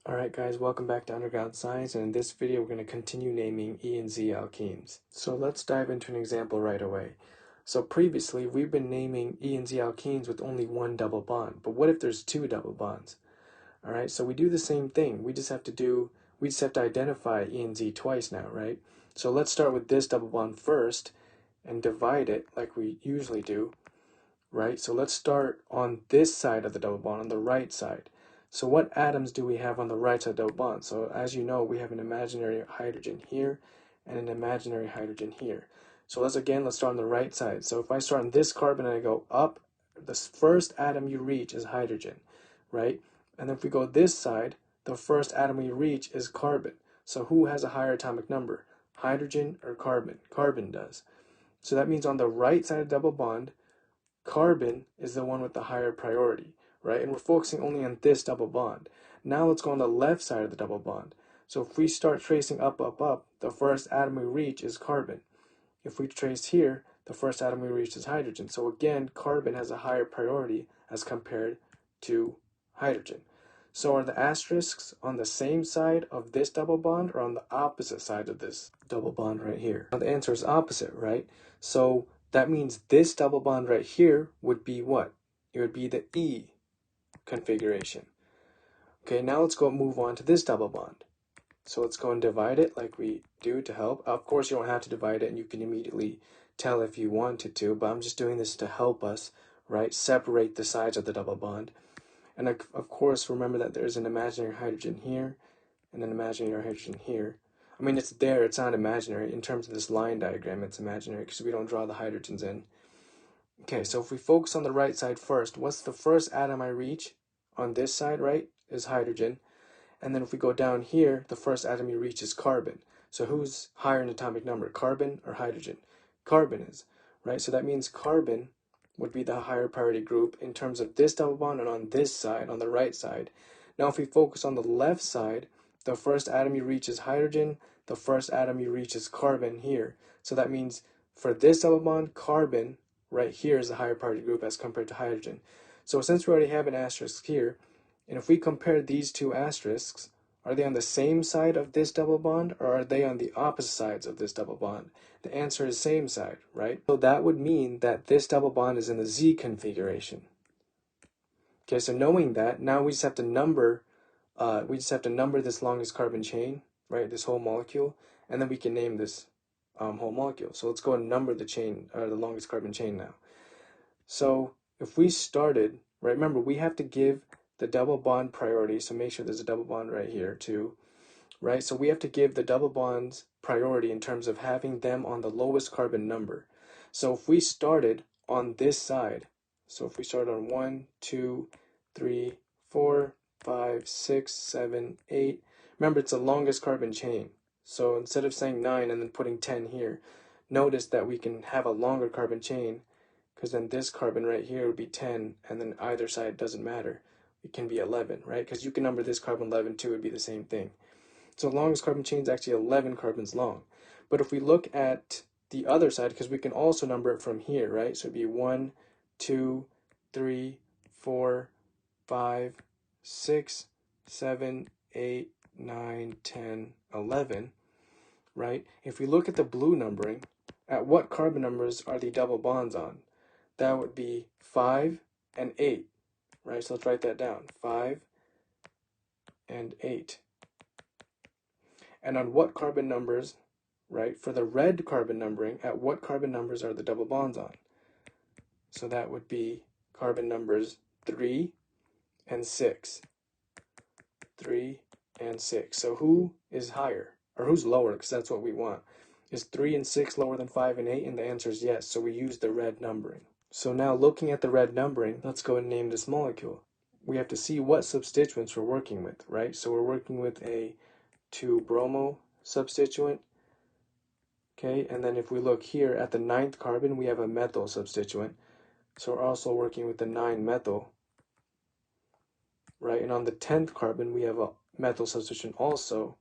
Alright guys, welcome back to Underground Science, and in this video we're going to continue naming E and Z alkenes. So let's dive into an example right away. So previously we've been naming E and Z alkenes with only one double bond, but what if there's two double bonds? Alright, so we do the same thing, we just have to identify E and Z twice now, right? So let's start with this double bond first and divide it like we usually do, right? So let's start on this side of the double bond, on the right side. So what atoms do we have on the right side of the double bond? So as you know, we have an imaginary hydrogen here and an imaginary hydrogen here. So let's start on the right side. So if I start on this carbon and I go up, the first atom you reach is hydrogen, right? And then if we go this side, the first atom we reach is carbon. So who has a higher atomic number? Hydrogen or carbon? Carbon does. So that means on the right side of the double bond, carbon is the one with the higher priority, right? And we're focusing only on this double bond. Now let's go on the left side of the double bond. So if we start tracing up, the first atom we reach is carbon. If we trace here, the first atom we reach is hydrogen. So again, carbon has a higher priority as compared to hydrogen. So are the asterisks on the same side of this double bond or on the opposite side of this double bond right here? Now the answer is opposite, right? So that means this double bond right here would be what? It would be the E configuration. Okay, now let's go move on to this double bond. So let's go and divide it like we do to help. Of course, you don't have to divide it, and you can immediately tell if you wanted to, but I'm just doing this to help us, right, separate the sides of the double bond. And of course, remember that there's an imaginary hydrogen here and an imaginary hydrogen here. I mean, it's there, it's not imaginary. In terms of this line diagram, it's imaginary because we don't draw the hydrogens in. Okay, so if we focus on the right side first, what's the first atom I reach on this side, right, is hydrogen. And then if we go down here, the first atom you reach is carbon. So who's higher in atomic number, carbon or hydrogen? Carbon is, right? So that means carbon would be the higher priority group in terms of this double bond and on this side, on the right side. Now if we focus on the left side, the first atom you reach is hydrogen, the first atom you reach is carbon here. So that means for this double bond, carbon right here is the higher priority group as compared to hydrogen. So since we already have an asterisk here, and if we compare these two asterisks, are they on the same side of this double bond or are they on the opposite sides of this double bond? The answer is same side, right? So that would mean that this double bond is in the Z configuration. Okay, so knowing that, now we just have to number this longest carbon chain, right? This whole molecule, and then we can name this whole molecule. So let's go and number the chain, the longest carbon chain now. So if we started, right, remember we have to give the double bond priority, so make sure there's a double bond right here too, right? So we have to give the double bonds priority in terms of having them on the lowest carbon number. So if we started on this side, so if we start on 1, 2, 3, 4, 5, 6, 7, 8, remember it's the longest carbon chain. So instead of saying 9 and then putting 10 here, notice that we can have a longer carbon chain because then this carbon right here would be 10 and then either side doesn't matter. It can be 11, right? Because you can number this carbon 11 too, it would be the same thing. So the longest carbon chain is actually 11 carbons long. But if we look at the other side, because we can also number it from here, right? So it'd be 1, 2, 3, 4, 5, 6, 7, 8, 9, 10, 11, right? If we look at the blue numbering, at what carbon numbers are the double bonds on? That would be 5 and 8, right? So let's write that down, 5 and 8. And on what carbon numbers, right, for the red carbon numbering, at what carbon numbers are the double bonds on? So that would be carbon numbers 3 and 6. 3 and 6. So who is higher? Or who's lower? Because that's what we want. Is 3 and 6 lower than 5 and 8? And the answer is yes. So we use the red numbering. So now looking at the red numbering, let's go and name this molecule. We have to see what substituents we're working with, right? So we're working with a 2-bromo substituent. Okay, and then if we look here at the 9th carbon, we have a methyl substituent. So we're also working with the 9-methyl, right? And on the 10th carbon, we have a methyl substituent also.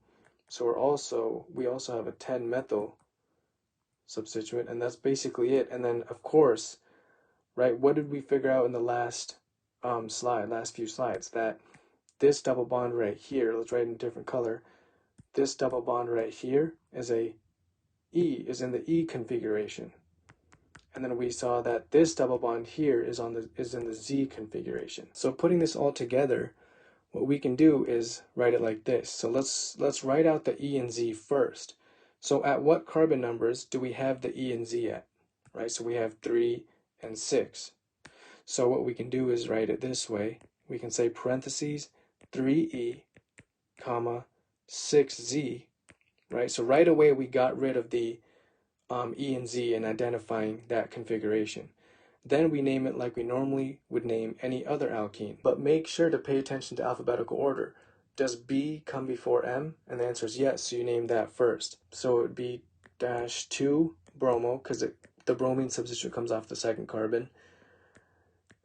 So we also have a 10-methyl substituent, and that's basically it. And then of course, right, what did we figure out in the last few slides? That this double bond right here, let's write in a different color. This double bond right here is in the E configuration. And then we saw that this double bond here is in the Z configuration. So putting this all together, what we can do is write it like this. So let's write out the E and Z first. So at what carbon numbers do we have the E and Z at? Right? So we have 3 and 6. So what we can do is write it this way. We can say parentheses 3E, comma 6Z, right? So right away we got rid of the E and Z in identifying that configuration. Then we name it like we normally would name any other alkene. But make sure to pay attention to alphabetical order. Does B come before M? And the answer is yes, so you name that first. So it would be -2 bromo, because the bromine substituent comes off the second carbon.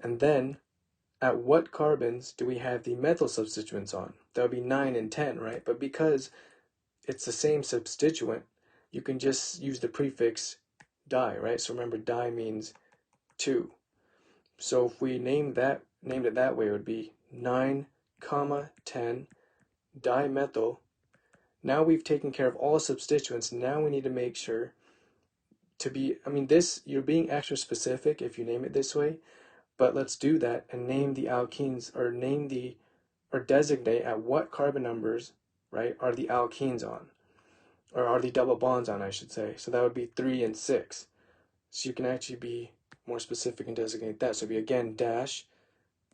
And then, at what carbons do we have the methyl substituents on? That would be 9 and 10, right? But because it's the same substituent, you can just use the prefix di, right? So remember, di means 2. So if we named it that way, it would be 9, 10 dimethyl. Now we've taken care of all substituents. Now we need to make sure to be, you're being extra specific if you name it this way, but let's do that and name the alkenes, or designate at what carbon numbers, right, are the alkenes on, or are the double bonds on, I should say. So that would be 3 and 6. So you can actually be more specific and designate that. So it'd be again dash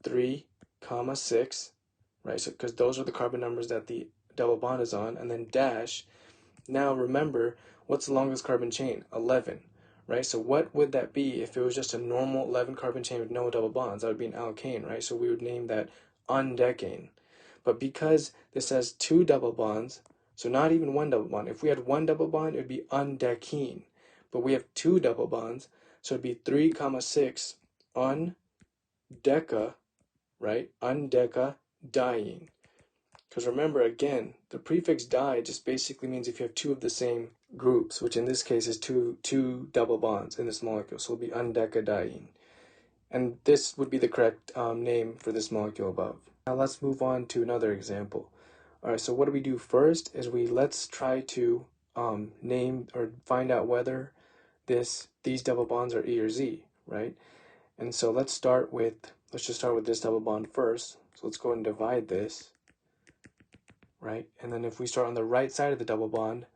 3, 6, right? So because those are the carbon numbers that the double bond is on, and then dash. Now remember, what's the longest carbon chain? 11, right? So what would that be if it was just a normal 11 carbon chain with no double bonds? That would be an alkane, right? So we would name that undecane. But because this has 2 double bonds, so not even 1 double bond. If we had 1 double bond, it would be undecane. But we have 2 double bonds, so it'd be 3, 6 undeca, right? Undeca diene. Because remember, again, the prefix di just basically means if you have 2 of the same groups, which in this case is two double bonds in this molecule, so it'll be undecadiene. And this would be the correct name for this molecule above. Now let's move on to another example. Alright, so what do we do first is let's try to name or find out whether these double bonds are E or Z, right? And so let's just start with this double bond first. So let's go and divide this, right? And then if we start on the right side of the double bond,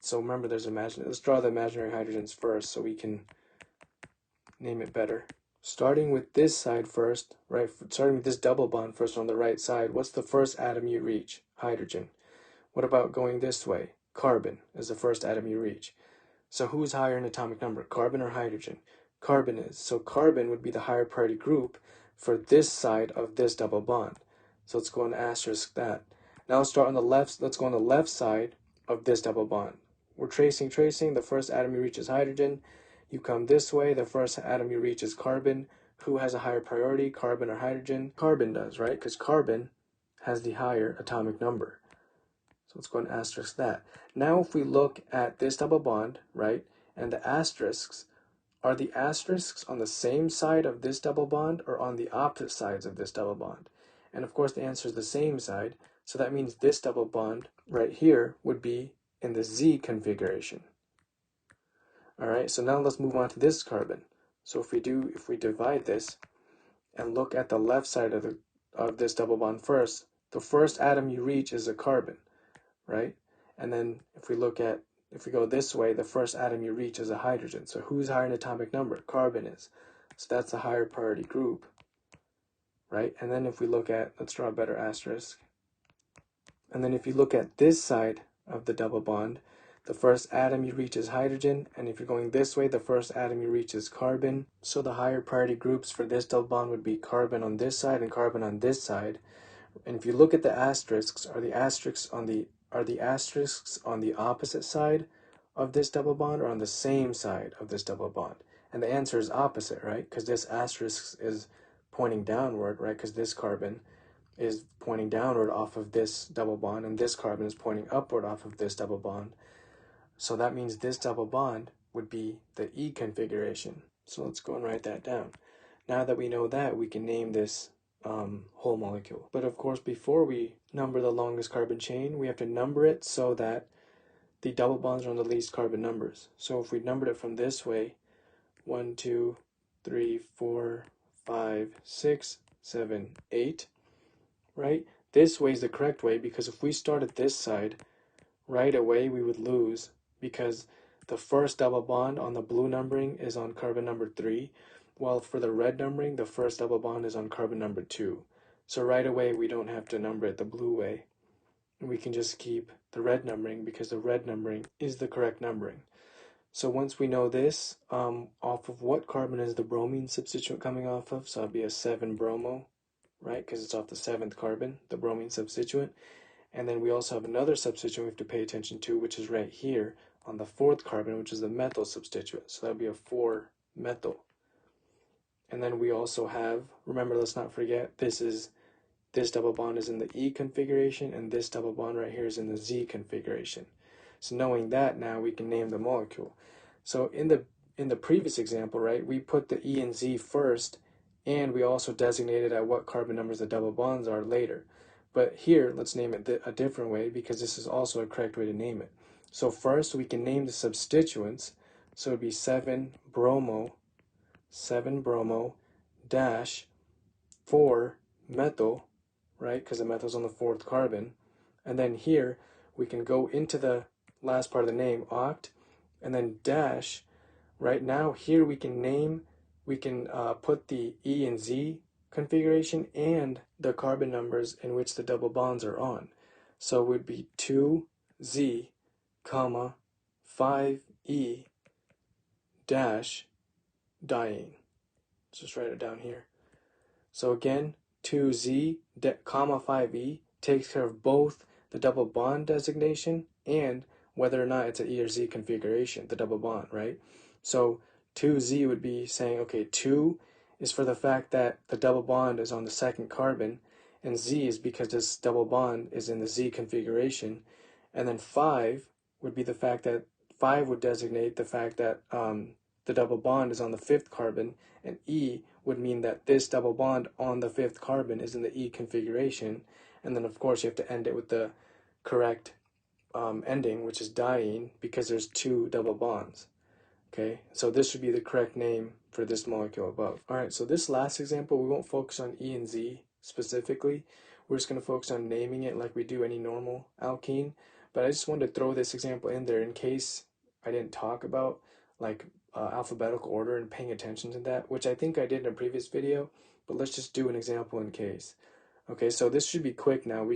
so remember there's let's draw the imaginary hydrogens first so we can name it better. Starting with this side first, right? Starting with this double bond first on the right side, what's the first atom you reach? Hydrogen. What about going this way? Carbon is the first atom you reach. So who's higher in atomic number, carbon or hydrogen? Carbon is. So carbon would be the higher priority group for this side of this double bond. So let's go and asterisk that. Now let's start on the left. Let's go on the left side of this double bond. We're tracing. The first atom you reach is hydrogen. You come this way. The first atom you reach is carbon. Who has a higher priority, carbon or hydrogen? Carbon does, right? Because carbon has the higher atomic number. So let's go and asterisk that. Now if we look at this double bond, right, and the asterisks, are the asterisks on the same side of this double bond or on the opposite sides of this double bond? And of course the answer is the same side, so that means this double bond right here would be in the Z configuration. Alright, so now let's move on to this carbon. So if we divide this and look at the left side of this double bond first, the first atom you reach is a carbon, right? And then if we go this way, the first atom you reach is a hydrogen. So who's higher in atomic number? Carbon is. So that's a higher priority group, right? And then if we let's draw a better asterisk. And then if you look at this side of the double bond, the first atom you reach is hydrogen, and if you're going this way, the first atom you reach is carbon. So the higher priority groups for this double bond would be carbon on this side and carbon on this side. And if you look at the asterisks, are the asterisks on the opposite side of this double bond or on the same side of this double bond? And the answer is opposite, right? Because this asterisk is pointing downward, right? Because this carbon is pointing downward off of this double bond, and this carbon is pointing upward off of this double bond. So that means this double bond would be the E configuration. So let's go and write that down. Now that we know that, we can name this whole molecule. But of course, before we number the longest carbon chain, we have to number it so that the double bonds are on the least carbon numbers. So if we numbered it from this way, 1, 2, 3, 4, 5, 6, 7, 8, right? This way is the correct way, because if we started this side, right away we would lose, because the first double bond on the blue numbering is on carbon number 3, while for the red numbering, the first double bond is on carbon number 2. So right away we don't have to number it the blue way. We can just keep the red numbering, because the red numbering is the correct numbering. So once we know this, off of what carbon is the bromine substituent coming off of? So it'll be a 7-bromo, right? Because it's off the 7th carbon, the bromine substituent. And then we also have another substituent we have to pay attention to, which is right here on the 4th carbon, which is the methyl substituent. So that'll be a 4-methyl. And then we also have, remember, let's not forget, this double bond is in the E configuration, and this double bond right here is in the Z configuration. So knowing that, now we can name the molecule. So in the previous example, right, we put the E and Z first, and we also designated at what carbon numbers the double bonds are later. But here, let's name it a different way, because this is also a correct way to name it. So first, we can name the substituents. So it'd be 7-bromo dash 4-methyl, right, because the methyl's on the 4th carbon. And then here, we can go into the last part of the name, oct, and then dash. Right now, here we can put the E and Z configuration and the carbon numbers in which the double bonds are on. So it would be 2Z, comma, 5E dash diene. Let's just write it down here. So again, 2Z, comma 5E takes care of both the double bond designation and whether or not it's an E or Z configuration, the double bond, right? So 2Z would be saying, okay, 2 is for the fact that the double bond is on the 2nd carbon, and Z is because this double bond is in the Z configuration. And then 5 would be the fact that 5 would designate the fact that the double bond is on the 5th carbon, and E would mean that this double bond on the 5th carbon is in the E configuration. And then of course you have to end it with the correct ending, which is diene, because there's 2 double bonds. Okay, so this should be the correct name for this molecule above. Alright, so this last example, we won't focus on E and Z specifically. We're just going to focus on naming it like we do any normal alkene. But I just wanted to throw this example in there in case I didn't talk about like alphabetical order and paying attention to that, which I think I did in a previous video, but let's just do an example in case. Okay, so this should be quick now.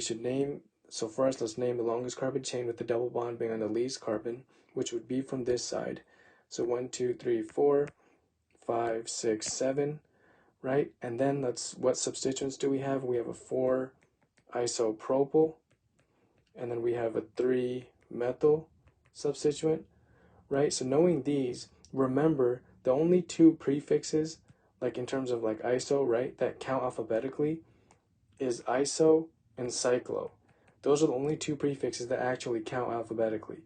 So first, let's name the longest carbon chain with the double bond being on the least carbon, which would be from this side. So 1, 2, 3, 4, 5, 6, 7, right? And then what substituents do we have? We have a 4-isopropyl, and then we have a 3-methyl substituent, right? So knowing these, remember the only 2 prefixes, like in terms of like iso, right, that count alphabetically is iso and cyclo. Those are the only 2 prefixes that actually count alphabetically.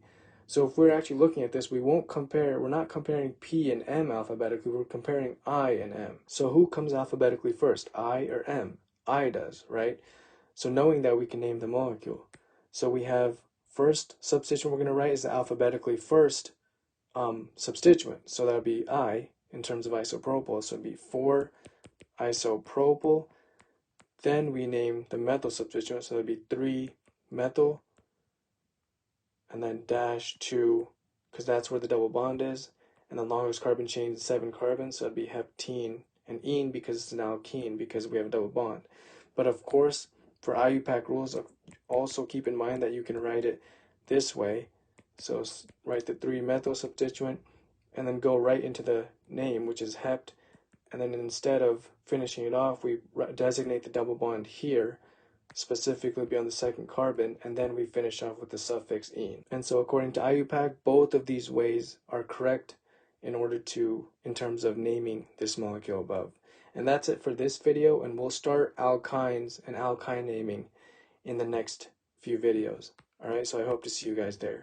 So if we're actually looking at this, we're not comparing P and M alphabetically, we're comparing I and M. So who comes alphabetically first, I or M? I does, right? So knowing that, we can name the molecule. So we have first substituent we're going to write is the alphabetically first substituent. So that would be I in terms of isopropyl. So it would be 4-isopropyl. Then we name the methyl substituent. So that would be 3-methyl. And then dash 2, because that's where the double bond is. And the longest carbon chain is 7 carbons, so it'd be heptene, and ene because it's an alkene because we have a double bond. But of course, for IUPAC rules, also keep in mind that you can write it this way. So write the 3-methyl substituent, and then go right into the name, which is hept. And then instead of finishing it off, we designate the double bond here, specifically be on the 2nd carbon, and then we finish off with the suffix ene. And so according to IUPAC, both of these ways are correct in terms of naming this molecule above. And that's it for this video, and we'll start alkynes and alkyne naming in the next few videos. Alright, so I hope to see you guys there.